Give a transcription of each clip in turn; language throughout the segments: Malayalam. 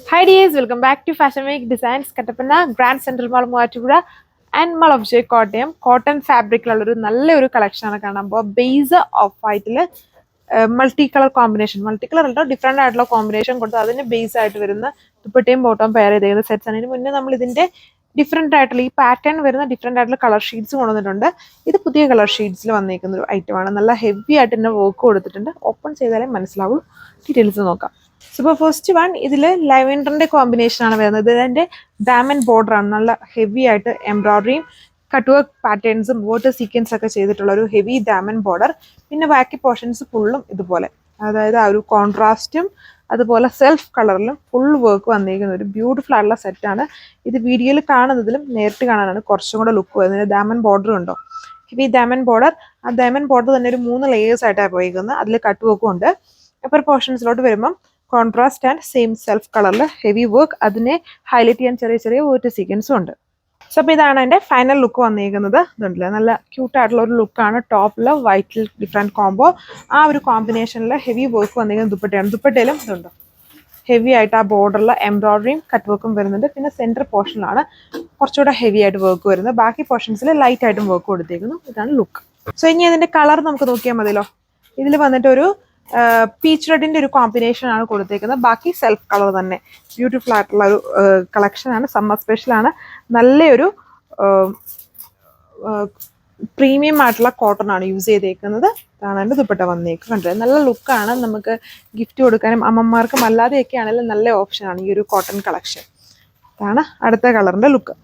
Hi dears, welcome back to Fashion Week Designs Kattapanna Grand Central Mall Moovattupuzha and Mall of J Kottayam cotton fabric നല്ലൊരു കളക്ഷൻ ആണ് കാണാൻ പോകുക. ബേസ് ഓഫ് വൈറ്റിൽ multi colour combination, multi colour അല്ല ഡിഫറെൻ്റ് ആയിട്ടുള്ള കോമ്പിനേഷൻ കൊടുത്ത് അതിന് ബേസ് ആയിട്ട് വരുന്ന ദുപ്പട്ടയും ബോട്ടവും പെയർ ചെയ്ത സെറ്റ്സ് ആണ്. ഇതിന് മുന്നേ നമ്മൾ ഇതിന്റെ ഡിഫറെൻ്റ് ആയിട്ടുള്ള ഈ പാറ്റേൺ വരുന്ന ഡിഫറെൻ്റ് ആയിട്ടുള്ള കളർ ഷീറ്റ്സ് കൊണ്ടുവന്നിട്ടുണ്ട്. ഇത് പുതിയ കളർ ഷീറ്റ്സിൽ വന്നിരിക്കുന്ന ഒരു ഐറ്റമാണ്. നല്ല ഹെവി ആയിട്ട് തന്നെ വർക്ക് കൊടുത്തിട്ടുണ്ട്. ഓപ്പൺ ചെയ്താലേ മനസ്സിലാവും. ഡീറ്റെയിൽസ് നോക്കാം. സോ ഇപ്പോൾ ഫസ്റ്റ് വൺ ഇതിൽ ലാവെൻഡറിന്റെ കോമ്പിനേഷൻ ആണ് വരുന്നത്. ഇതിന്റെ ഡയമണ്ട് ബോർഡർ ആണ്. നല്ല ഹെവി ആയിട്ട് എംബ്രോയിഡറിയും കട്ട് വർക്ക് പാറ്റേൺസും വാട്ടർ സീക്വൻസ് ഒക്കെ ചെയ്തിട്ടുള്ള ഒരു ഹെവി ഡയമണ്ട് ബോർഡർ. പിന്നെ ബാക്കി പോർഷൻസ് ഫുള്ളും ഇതുപോലെ, അതായത് ആ ഒരു കോൺട്രാസ്റ്റും അതുപോലെ സെൽഫ് കളറിലും ഫുൾ വർക്ക് വന്നിരിക്കുന്ന ഒരു ബ്യൂട്ടിഫുൾ ആയിട്ടുള്ള സെറ്റാണ്. ഇത് വീഡിയോയിൽ കാണുന്നതിലും നേരിട്ട് കാണാനാണ് കുറച്ചും കൂടെ ലുക്ക് വരുന്നത്. ഡയമണ്ട് ബോർഡർ ഉണ്ടോ, ഹെവി ഡയമണ്ട് ബോർഡർ. ആ ഡയമണ്ട് ബോർഡർ തന്നെ ഒരു 3 ലേയേഴ്സ് ആയിട്ടാണ് പോയിരിക്കുന്നത്. അതിൽ കട്ട് വർക്കും ഉണ്ട്. അപ്പർ പോർഷൻസിലോട്ട് വരുമ്പം കോൺട്രാസ്റ്റ് ആൻഡ് സെയിം സെൽഫ് കളറിൽ ഹെവി വർക്ക്, അതിനെ ഹൈലൈറ്റ് ചെയ്യാൻ ചെറിയ ചെറിയ വാട്ടർ സീക്വൻസും ഉണ്ട്. സോ അപ്പോൾ ഇതാണ് എൻ്റെ ഫൈനൽ ലുക്ക് വന്നിരിക്കുന്നത്. ഇതുണ്ടല്ലേ, നല്ല ക്യൂട്ടായിട്ടുള്ള ഒരു ലുക്കാണ്. ടോപ്പിൽ വൈറ്റിൽ ഡിഫറെൻറ്റ് കോംബോ, ആ ഒരു കോമ്പിനേഷനിൽ ഹെവി വർക്ക് വന്നിരിക്കുന്ന ദുപ്പട്ടയാണ്. ദുപ്പട്ടയിലും ഇതുണ്ട് ഹെവി ആയിട്ട് ആ ബോർഡറിൽ എംബ്രോയിഡറിയും കട്ട് വർക്കും വരുന്നുണ്ട്. പിന്നെ സെൻറ്റർ പോർഷനിലാണ് കുറച്ചുകൂടെ ഹെവി ആയിട്ട് വർക്ക് വരുന്നത്. ബാക്കി പോർഷൻസിൽ ലൈറ്റ് ആയിട്ടും വർക്ക് കൊടുത്തേക്കുന്നു. ഇതാണ് ലുക്ക്. സോ ഇനി അതിൻ്റെ കളർ നമുക്ക് നോക്കിയാൽ മതിയല്ലോ. ഇതിൽ വന്നിട്ട് ഒരു പീച്ച് റെഡിന്റെ ഒരു കോമ്പിനേഷൻ ആണ് കൊടുത്തേക്കുന്നത്. ബാക്കി സെൽഫ് കളർ തന്നെ. ബ്യൂട്ടിഫുൾ ആയിട്ടുള്ള ഒരു കളക്ഷൻ ആണ്. സമ്മർ സ്പെഷ്യൽ ആണ്. നല്ലൊരു പ്രീമിയം ആയിട്ടുള്ള കോട്ടൺ ആണ് യൂസ് ചെയ്തേക്കുന്നത്. ഇതാണ് എൻ്റെ ദുപ്പട്ട വന്നേക്ക്. കണ്ടത് നല്ല ലുക്കാണ്. നമുക്ക് ഗിഫ്റ്റ് കൊടുക്കാനും അമ്മമാർക്കും അല്ലാതെയൊക്കെ ആണെങ്കിലും നല്ല ഓപ്ഷനാണ് ഈ ഒരു കോട്ടൺ കളക്ഷൻ. ഇതാണ് അടുത്ത കളറിന്റെ ലുക്ക്.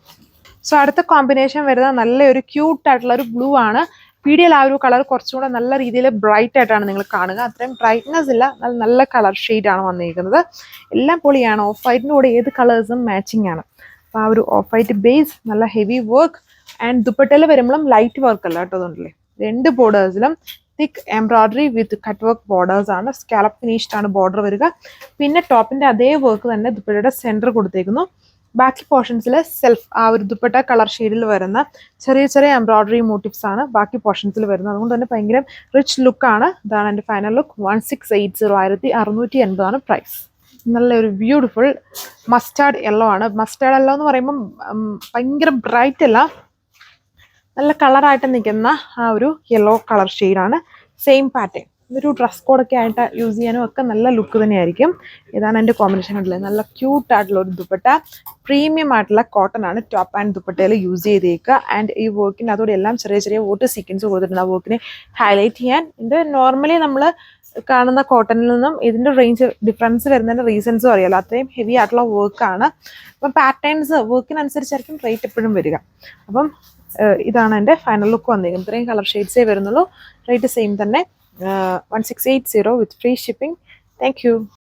സോ അടുത്ത കോമ്പിനേഷൻ വരുന്നത് നല്ലൊരു ക്യൂട്ട് ആയിട്ടുള്ള ഒരു ബ്ലൂ ആണ്. വീഡിയോയിൽ ആ ഒരു കളർ കുറച്ചുകൂടെ നല്ല രീതിയിൽ ബ്രൈറ്റ് ആയിട്ടാണ് നിങ്ങൾ കാണുക. അത്രയും ബ്രൈറ്റ്നെസ് ഇല്ല, നല്ല കളർ ഷെയ്ഡാണ് വന്നിരിക്കുന്നത്. എല്ലാം പൊളിയാണ്. ഓഫ് വൈറ്റിൻ്റെ കൂടെ ഏത് കളേഴ്സും മാച്ചിങ് ആണ്. അപ്പോൾ ആ ഒരു ഓഫ് വൈറ്റ് ബേസ്, നല്ല ഹെവി വർക്ക് ആൻഡ് ദുപ്പട്ടയിൽ വരുമ്പോഴും ലൈറ്റ് വർക്ക് അല്ല കേട്ടോ. അതുകൊണ്ടല്ലേ 2 ബോർഡേഴ്സിലും thick embroidery with cut work borders ആണ്. സ്കാലപ്പ് ഫിനിഷ്ഡ് ആണ് ബോർഡർ വരിക. പിന്നെ ടോപ്പിന്റെ അതേ വർക്ക് തന്നെ ദുപ്പട്ടയുടെ സെന്റർ കൊടുത്തേക്കുന്നു. ബാക്കി പോർഷൻസിൽ സെൽഫ് ആ ഒരു ദുപ്പട്ട കളർ ഷെയ്ഡിൽ വരുന്ന ചെറിയ ചെറിയ എംബ്രോയിഡറി മോട്ടീവ്സ് ആണ് ബാക്കി പോർഷൻസിൽ വരുന്നത്. അതുകൊണ്ട് തന്നെ ഭയങ്കര റിച്ച് ലുക്കാണ്. ഇതാണ് എൻ്റെ ഫൈനൽ ലുക്ക്. 1680 1680 ആണ് പ്രൈസ്. നല്ലൊരു ബ്യൂട്ടിഫുൾ മസ്റ്റാർഡ് യെല്ലോ ആണ്. മസ്റ്റാർഡ് യെല്ലോ എന്ന് പറയുമ്പം ഭയങ്കര ബ്രൈറ്റ് അല്ല, നല്ല കളറായിട്ട് നിൽക്കുന്ന ആ ഒരു യെല്ലോ കളർ ഷെയ്ഡാണ്. Same pattern. ഇതൊരു ഡ്രസ് കോഡൊക്കെ ആയിട്ട് യൂസ് ചെയ്യാനും ഒക്കെ നല്ല ലുക്ക് തന്നെയായിരിക്കും. ഇതാണ് എൻ്റെ കോമ്പിനേഷൻ കണ്ടില്ലേ. നല്ല ക്യൂട്ട് ആയിട്ടുള്ള ഒരു ദുപ്പട്ട. പ്രീമിയം ആയിട്ടുള്ള കോട്ടൺ ആണ് ടോപ്പ് ആൻഡ് ദുപ്പട്ടയിൽ യൂസ് ചെയ്തേക്കുക. ആൻഡ് ഈ വർക്കിൻ്റെ അതോടെ എല്ലാം ചെറിയ ചെറിയ വാട്ടർ സീക്വൻസ് കൊടുത്തിട്ടുണ്ട് ആ വർക്കിനെ ഹൈലൈറ്റ് ചെയ്യാൻ. ഇത് നോർമലി നമ്മൾ കാണുന്ന കോട്ടണിൽ നിന്നും ഇതിൻ്റെ റേഞ്ച് ഡിഫറൻസ് വരുന്നതിൻ്റെ റീസൺസും അറിയാലോ. അത്രയും ഹെവി ആയിട്ടുള്ള വർക്കാണ്. അപ്പം പാറ്റേൺസ് വർക്കിനനുസരിച്ചായിരിക്കും റേറ്റ് എപ്പോഴും വരിക. അപ്പം ഇതാണ് എൻ്റെ ഫൈനൽ ലുക്ക് വന്നിരിക്കുന്നത്. ഇത്രയും കളർ ഷെയ്ഡ്സേ വരുന്നുള്ളൂ. റേറ്റ് സെയിം തന്നെ, 1680 with free shipping. Thank you.